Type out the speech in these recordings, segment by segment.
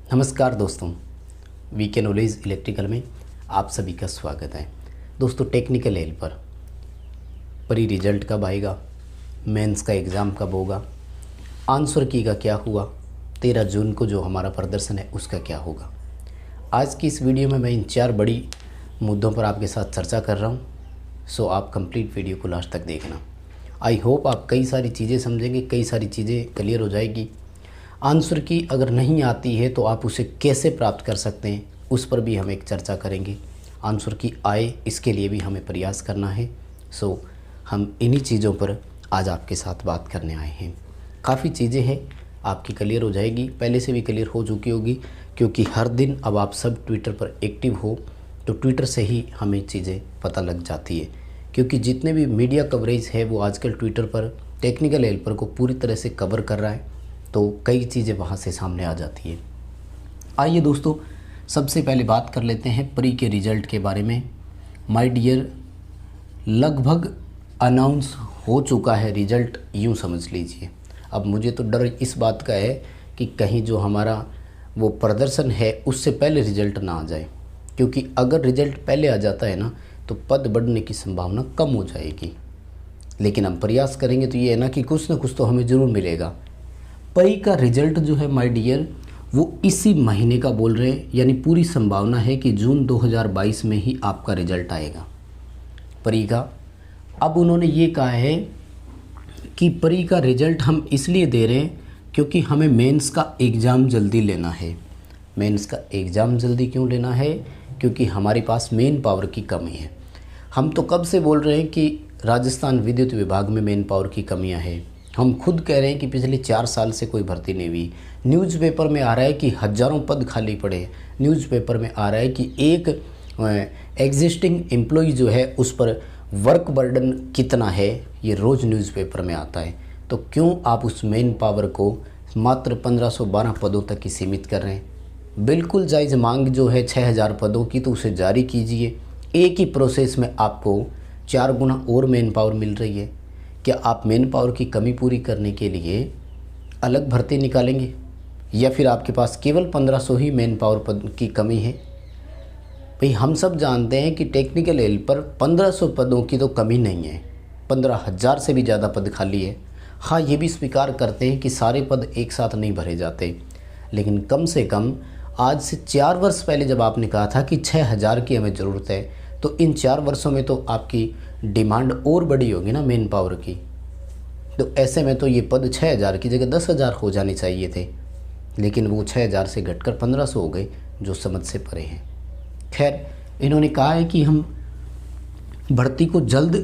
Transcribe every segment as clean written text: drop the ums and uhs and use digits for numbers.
नमस्कार दोस्तों, VK knowledge electrical में आप सभी का स्वागत है। दोस्तों, टेक्निकल एल पर प्री रिजल्ट कब आएगा, मेंस का एग्ज़ाम कब होगा, आंसर की का क्या हुआ, 13 जून को जो हमारा प्रदर्शन है उसका क्या होगा। आज की इस वीडियो में मैं इन 4 बड़ी मुद्दों पर आपके साथ चर्चा कर रहा हूँ। सो आप कंप्लीट वीडियो को लास्ट तक देखना। आई होप आप कई सारी चीज़ें समझेंगे, कई सारी चीज़ें क्लियर हो जाएगी। आंसर की अगर नहीं आती है तो आप उसे कैसे प्राप्त कर सकते हैं, उस पर भी हम एक चर्चा करेंगे। आंसर की आए, इसके लिए भी हमें प्रयास करना है। सो हम इन्हीं चीज़ों पर आज आपके साथ बात करने आए हैं। काफ़ी चीज़ें हैं, आपकी क्लियर हो जाएगी, पहले से भी क्लियर हो चुकी होगी, क्योंकि हर दिन अब आप सब ट्विटर पर एक्टिव हो तो ट्विटर से ही हमें चीज़ें पता लग जाती है। क्योंकि जितने भी मीडिया कवरेज है वो आजकल ट्विटर पर टेक्निकल हेल्पर को पूरी तरह से कवर कर रहा है, तो कई चीज़ें वहाँ से सामने आ जाती है। आइए दोस्तों, सबसे पहले बात कर लेते हैं प्री के रिज़ल्ट के बारे में। माय डियर, लगभग अनाउंस हो चुका है रिज़ल्ट, यूँ समझ लीजिए। अब मुझे तो डर इस बात का है कि कहीं जो हमारा वो प्रदर्शन है उससे पहले रिज़ल्ट ना आ जाए, क्योंकि अगर रिज़ल्ट पहले आ जाता है ना तो पद बढ़ने की संभावना कम हो जाएगी। लेकिन हम प्रयास करेंगे तो ये है ना कि कुछ ना कुछ तो हमें ज़रूर मिलेगा। प्री का रिज़ल्ट जो है माय डियर, वो इसी महीने का बोल रहे हैं, यानी पूरी संभावना है कि जून 2022 में ही आपका रिज़ल्ट आएगा प्री का। अब उन्होंने ये कहा है कि प्री का रिज़ल्ट हम इसलिए दे रहे हैं क्योंकि हमें मेंस का एग्ज़ाम जल्दी लेना है। मेंस का एग्ज़ाम जल्दी क्यों लेना है? क्योंकि हमारे पास मेन पावर की कमी है। हम तो कब से बोल रहे हैं कि राजस्थान विद्युत विभाग में मेन पावर की कमियां हैं। हम खुद कह रहे हैं कि पिछले 4 साल से कोई भर्ती नहीं हुई। न्यूज़पेपर में आ रहा है कि हज़ारों पद खाली पड़े। न्यूज़पेपर में आ रहा है कि एक एग्जिस्टिंग एम्प्लॉय जो है उस पर वर्क बर्डन कितना है, ये रोज़ न्यूज़पेपर में आता है। तो क्यों आप उस मेन पावर को मात्र 1512 पदों तक ही सीमित कर रहे हैं? बिल्कुल जायज़ मांग जो है 6000 पदों की, तो उसे जारी कीजिए। एक ही प्रोसेस में आपको 4 गुना और मेन पावर मिल रही है। क्या आप मेन पावर की कमी पूरी करने के लिए अलग भर्ती निकालेंगे, या फिर आपके पास केवल 1500 ही मेन पावर पद की कमी है? भाई, हम सब जानते हैं कि टेक्निकल एल पर 1500 पदों की तो कमी नहीं है, 15000 से भी ज़्यादा पद खाली है। हाँ, ये भी स्वीकार करते हैं कि सारे पद एक साथ नहीं भरे जाते, लेकिन कम से कम आज से 4 वर्ष पहले जब आपने कहा था कि 6000 की हमें ज़रूरत है, तो इन 4 वर्षों में तो आपकी डिमांड और बड़ी होगी ना मेन पावर की। तो ऐसे में तो ये पद 6000 की जगह 10000 हो जाने चाहिए थे, लेकिन वो 6000 से घटकर 1500 हो गए, जो समझ से परे हैं। खैर, इन्होंने कहा है कि हम भर्ती को जल्द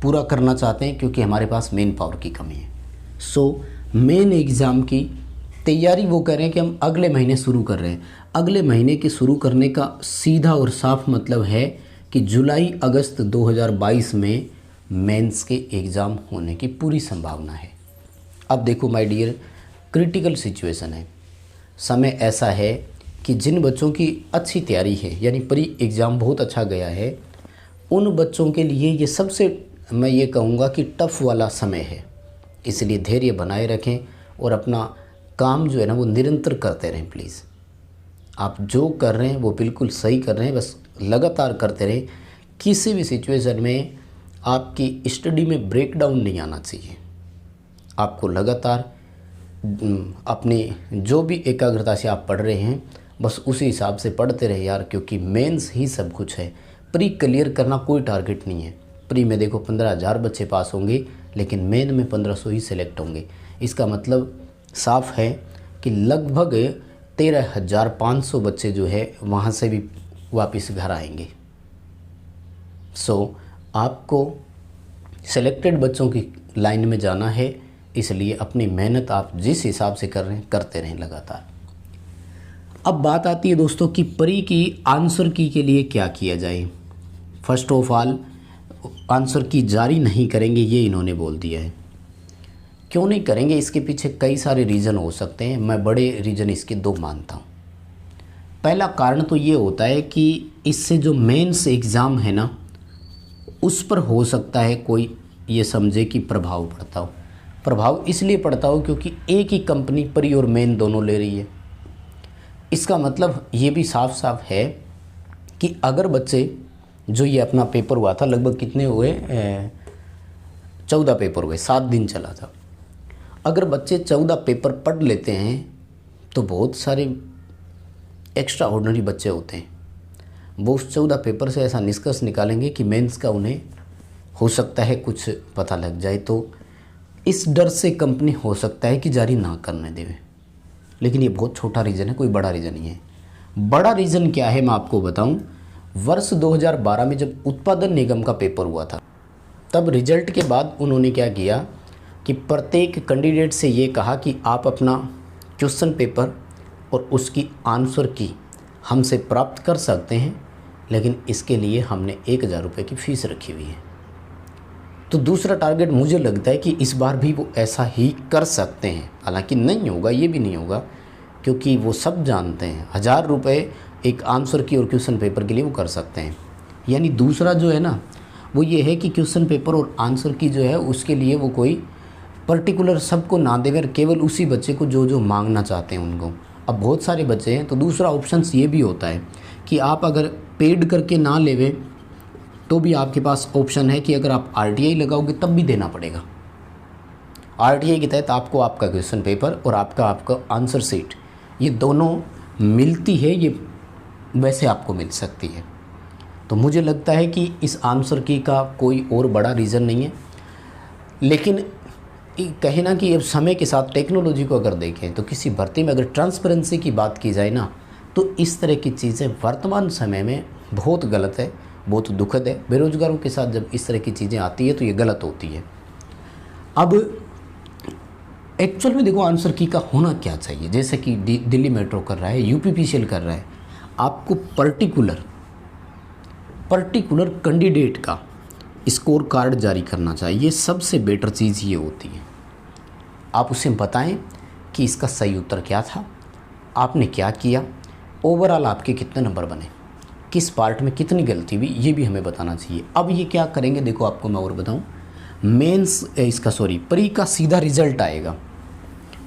पूरा करना चाहते हैं क्योंकि हमारे पास मेन पावर की कमी है। सो मेन एग्ज़ाम की तैयारी वो कह रहे हैं कि हम अगले महीने शुरू कर रहे हैं। अगले महीने के शुरू करने का सीधा और साफ मतलब है कि जुलाई अगस्त 2022 में मेंस के एग्ज़ाम होने की पूरी संभावना है। अब देखो माय डियर, क्रिटिकल सिचुएशन है। समय ऐसा है कि जिन बच्चों की अच्छी तैयारी है, यानी प्री एग्ज़ाम बहुत अच्छा गया है, उन बच्चों के लिए ये सबसे, मैं ये कहूँगा कि टफ़ वाला समय है। इसलिए धैर्य बनाए रखें और अपना काम जो है ना वो निरंतर करते रहें। प्लीज़, आप जो कर रहे हैं वो बिल्कुल सही कर रहे हैं, बस लगातार करते रहें। किसी भी सिचुएशन में आपकी स्टडी में ब्रेकडाउन नहीं आना चाहिए। आपको लगातार अपनी जो भी एकाग्रता से आप पढ़ रहे हैं, बस उसी हिसाब से पढ़ते रहे यार, क्योंकि मेंस ही सब कुछ है। प्री क्लियर करना कोई टारगेट नहीं है। प्री में देखो 15000 बच्चे पास होंगे, लेकिन मेन में 1500 ही सिलेक्ट होंगे। इसका मतलब साफ है कि लगभग 13500 बच्चे जो है वहाँ से भी वापस घर आएंगे। सो आपको सेलेक्टेड बच्चों की लाइन में जाना है, इसलिए अपनी मेहनत आप जिस हिसाब से कर रहे हैं करते रहें लगातार। अब बात आती है दोस्तों कि प्री की आंसर की के लिए क्या किया जाए। फर्स्ट ऑफ ऑल, आंसर की जारी नहीं करेंगे, ये इन्होंने बोल दिया है। क्यों नहीं करेंगे, इसके पीछे कई सारे रीज़न हो सकते हैं। मैं बड़े रीज़न इसके 2 मानता हूँ। पहला कारण तो ये होता है कि इससे जो मेंस एग्ज़ाम है ना, उस पर हो सकता है कोई ये समझे कि प्रभाव पड़ता हो। प्रभाव इसलिए पड़ता हो क्योंकि एक ही कंपनी प्री और मेन दोनों ले रही है। इसका मतलब ये भी साफ साफ है कि अगर बच्चे जो ये अपना पेपर हुआ था, लगभग कितने हुए, 14 पेपर हुए, 7 दिन चला था। अगर बच्चे 14 पेपर पढ़ लेते हैं तो बहुत सारे एक्स्ट्रा ऑर्डिनरी बच्चे होते हैं, वो उस 14 पेपर से ऐसा निष्कर्ष निकालेंगे कि मेंस का उन्हें हो सकता है कुछ पता लग जाए। तो इस डर से कंपनी हो सकता है कि जारी ना करने देवे। लेकिन ये बहुत छोटा रीज़न है, कोई बड़ा रीज़न नहीं है। बड़ा रीज़न क्या है मैं आपको बताऊं। वर्ष 2012 में जब उत्पादन निगम का पेपर हुआ था, तब रिजल्ट के बाद उन्होंने क्या किया कि प्रत्येक कैंडिडेट से ये कहा कि आप अपना क्वेश्चन पेपर और उसकी आंसर की हमसे प्राप्त कर सकते हैं, लेकिन इसके लिए हमने 1000 रुपये की फ़ीस रखी हुई है। तो दूसरा टारगेट मुझे लगता है कि इस बार भी वो ऐसा ही कर सकते हैं। हालांकि नहीं होगा, ये भी नहीं होगा, क्योंकि वो सब जानते हैं 1000 रुपये एक आंसर की और क्वेश्चन पेपर के लिए वो कर सकते हैं। यानी दूसरा जो है ना, वो ये है कि क्वेश्चन पेपर और आंसर की जो है उसके लिए वो कोई पर्टिकुलर सबको ना देकर केवल उसी बच्चे को जो जो मांगना चाहते हैं उनको। अब बहुत सारे बच्चे हैं, तो दूसरा ऑप्शन ये भी होता है कि आप अगर पेड करके ना लेवे तो भी आपके पास ऑप्शन है कि अगर आप RTI लगाओगे तब भी देना पड़ेगा। RTI के तहत आपको आपका क्वेश्चन पेपर और आपका आंसर शीट ये दोनों मिलती है, ये वैसे आपको मिल सकती है। तो मुझे लगता है कि इस आंसर की का कोई और बड़ा रीज़न नहीं है। लेकिन कहे ना कि अब समय के साथ टेक्नोलॉजी को अगर देखें तो किसी भर्ती में अगर ट्रांसपेरेंसी की बात की जाए ना, तो इस तरह की चीज़ें वर्तमान समय में बहुत गलत है, बहुत दुखद है। बेरोजगारों के साथ जब इस तरह की चीज़ें आती है तो ये गलत होती है। अब एक्चुअल में देखो आंसर की का होना क्या चाहिए। जैसे कि दिल्ली मेट्रो कर रहा है, UPPCL कर रहा है, आपको पर्टिकुलर कैंडिडेट का स्कोर कार्ड जारी करना चाहिए। सबसे बेटर चीज़ ये होती है, आप उसे बताएं कि इसका सही उत्तर क्या था, आपने क्या किया, ओवरऑल आपके कितने नंबर बने, किस पार्ट में कितनी गलती हुई, ये भी हमें बताना चाहिए। अब ये क्या करेंगे, देखो आपको मैं और बताऊं, प्री का सीधा रिजल्ट आएगा,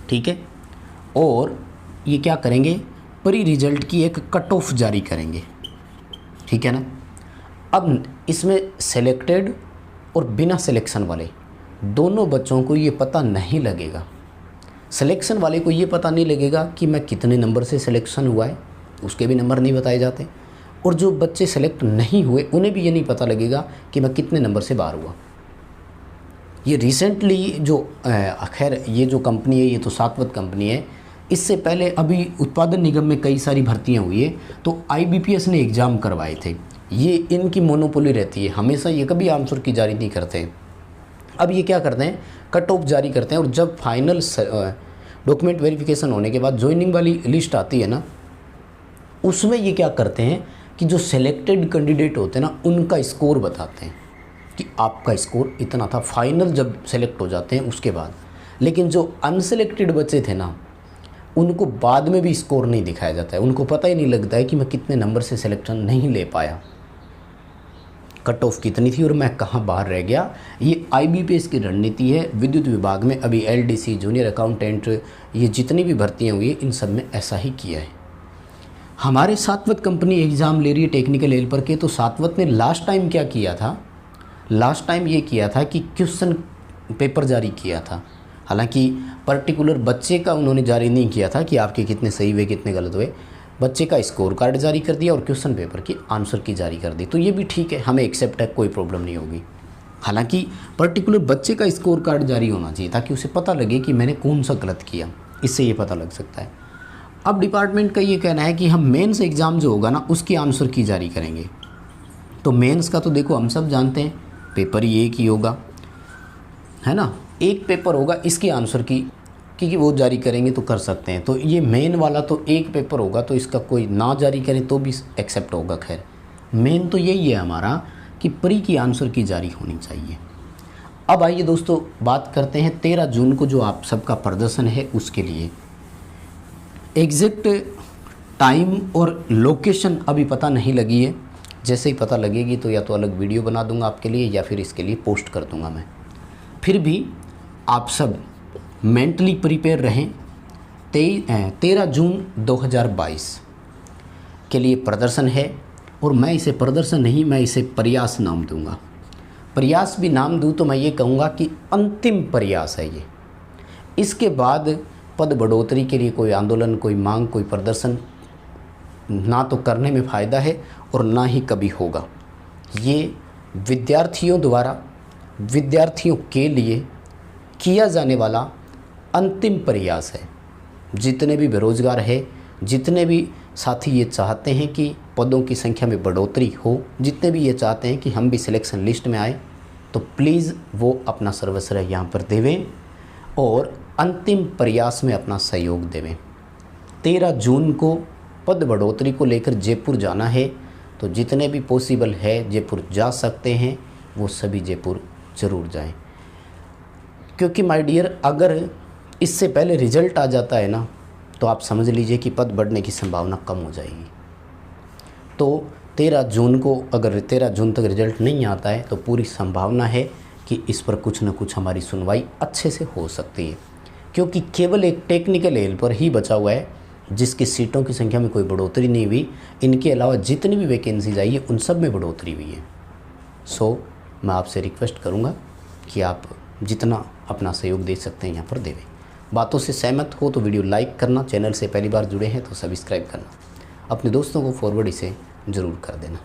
ठीक है, और ये क्या करेंगे, प्री रिजल्ट की एक कट ऑफ जारी करेंगे, ठीक है ना। अब इसमें सेलेक्टेड और बिना सिलेक्शन वाले दोनों बच्चों को ये पता नहीं लगेगा। सिलेक्शन वाले को ये पता नहीं लगेगा कि मैं कितने नंबर से सिलेक्शन हुआ है, उसके भी नंबर नहीं बताए जाते। और जो बच्चे सेलेक्ट नहीं हुए उन्हें भी ये नहीं पता लगेगा कि मैं कितने नंबर से बाहर हुआ। ये रिसेंटली जो खैर ये जो कंपनी है ये तो सातवत कंपनी है। इससे पहले अभी उत्पादन निगम में कई सारी भर्तियां हुई है, तो IBPS ने एग्ज़ाम करवाए थे। ये इनकी मोनोपोली रहती है, हमेशा ये कभी आंसर की जारी नहीं करते। अब ये क्या करते हैं, कट ऑफ जारी करते हैं, और जब फाइनल डॉक्यूमेंट वेरिफिकेशन होने के बाद ज्वाइनिंग वाली लिस्ट आती है ना, उसमें ये क्या करते हैं कि जो सेलेक्टेड कैंडिडेट होते हैं ना उनका स्कोर बताते हैं कि आपका स्कोर इतना था, फाइनल जब सेलेक्ट हो जाते हैं उसके बाद। लेकिन जो अनसेलेक्टेड बच्चे थे ना उनको बाद में भी स्कोर नहीं दिखाया जाता है, उनको पता ही नहीं लगता है कि मैं कितने नंबर से सिलेक्शन नहीं ले पाया, कट ऑफ कितनी थी और मैं कहाँ बाहर रह गया। ये IBPS की रणनीति है। विद्युत विभाग में अभी LDC, जूनियर अकाउंटेंट, ये जितनी भी भर्तियाँ हुई है इन सब में ऐसा ही किया है। हमारे सातवत कंपनी एग्ज़ाम ले रही है टेक्निकल हेल्पर के, तो सातवत ने लास्ट टाइम क्या किया था, लास्ट टाइम ये किया था कि क्वेश्चन पेपर जारी किया था। हालांकि पर्टिकुलर बच्चे का उन्होंने जारी नहीं किया था कि आपके कितने सही हुए कितने गलत हुए, बच्चे का स्कोर कार्ड जारी कर दिया और क्वेश्चन पेपर की आंसर की जारी कर दी। तो ये भी ठीक है, हमें एक्सेप्ट है, कोई प्रॉब्लम नहीं होगी। हालांकि पर्टिकुलर बच्चे का स्कोर कार्ड जारी होना चाहिए ताकि उसे पता लगे कि मैंने कौन सा गलत किया, इससे ये पता लग सकता है। अब डिपार्टमेंट का ये कहना है कि हम मेंस एग्ज़ाम जो होगा ना उसकी आंसर की जारी करेंगे। तो मेंस का तो देखो हम सब जानते हैं पेपर ही एक ही होगा, है ना, एक पेपर होगा, इसकी आंसर की क्योंकि वो जारी करेंगे तो कर सकते हैं। तो ये मेन वाला तो एक पेपर होगा, तो इसका कोई ना जारी करे तो भी एक्सेप्ट होगा। खैर मेन तो यही है हमारा कि प्री की आंसर की जारी होनी चाहिए। अब आइए दोस्तों बात करते हैं 13 जून को जो आप सबका प्रदर्शन है उसके लिए। एग्जैक्ट टाइम और लोकेशन अभी पता नहीं लगी है, जैसे ही पता लगेगी तो या तो अलग वीडियो बना दूंगा आपके लिए या फिर इसके लिए पोस्ट कर दूंगा मैं। फिर भी आप सब मेंटली प्रिपेयर रहें, 13 जून 2022 के लिए प्रदर्शन है। और मैं इसे प्रदर्शन नहीं, मैं इसे प्रयास नाम दूंगा। प्रयास भी नाम दूँ तो मैं ये कहूँगा कि अंतिम प्रयास है ये। इसके बाद पद बढ़ोतरी के लिए कोई आंदोलन, कोई मांग, कोई प्रदर्शन ना तो करने में फ़ायदा है और ना ही कभी होगा। ये विद्यार्थियों द्वारा विद्यार्थियों के लिए किया जाने वाला अंतिम प्रयास है। जितने भी बेरोज़गार है, जितने भी साथी ये चाहते हैं कि पदों की संख्या में बढ़ोतरी हो, जितने भी ये चाहते हैं कि हम भी सिलेक्शन लिस्ट में आए, तो प्लीज़ वो अपना सर्वस्व यहाँ पर देवें और अंतिम प्रयास में अपना सहयोग देवें। 13 जून को पद बढ़ोतरी को लेकर जयपुर जाना है, तो जितने भी पॉसिबल है जयपुर जा सकते हैं वो सभी जयपुर ज़रूर जाएं। क्योंकि माय डियर, अगर इससे पहले रिज़ल्ट आ जाता है ना, तो आप समझ लीजिए कि पद बढ़ने की संभावना कम हो जाएगी। तो 13 जून को, अगर 13 जून तक रिज़ल्ट नहीं आता है तो पूरी संभावना है कि इस पर कुछ न कुछ हमारी सुनवाई अच्छे से हो सकती है। क्योंकि केवल एक टेक्निकल एल पर ही बचा हुआ है जिसकी सीटों की संख्या में कोई बढ़ोतरी नहीं हुई। इनके अलावा जितनी भी वैकेंसीज आई है उन सब में बढ़ोतरी हुई है। सो मैं आपसे रिक्वेस्ट करूँगा कि आप जितना अपना सहयोग दे सकते हैं यहाँ पर देवें। बातों से सहमत हो तो वीडियो लाइक करना, चैनल से पहली बार जुड़े हैं तो सब्सक्राइब करना, अपने दोस्तों को फॉरवर्ड इसे ज़रूर कर देना।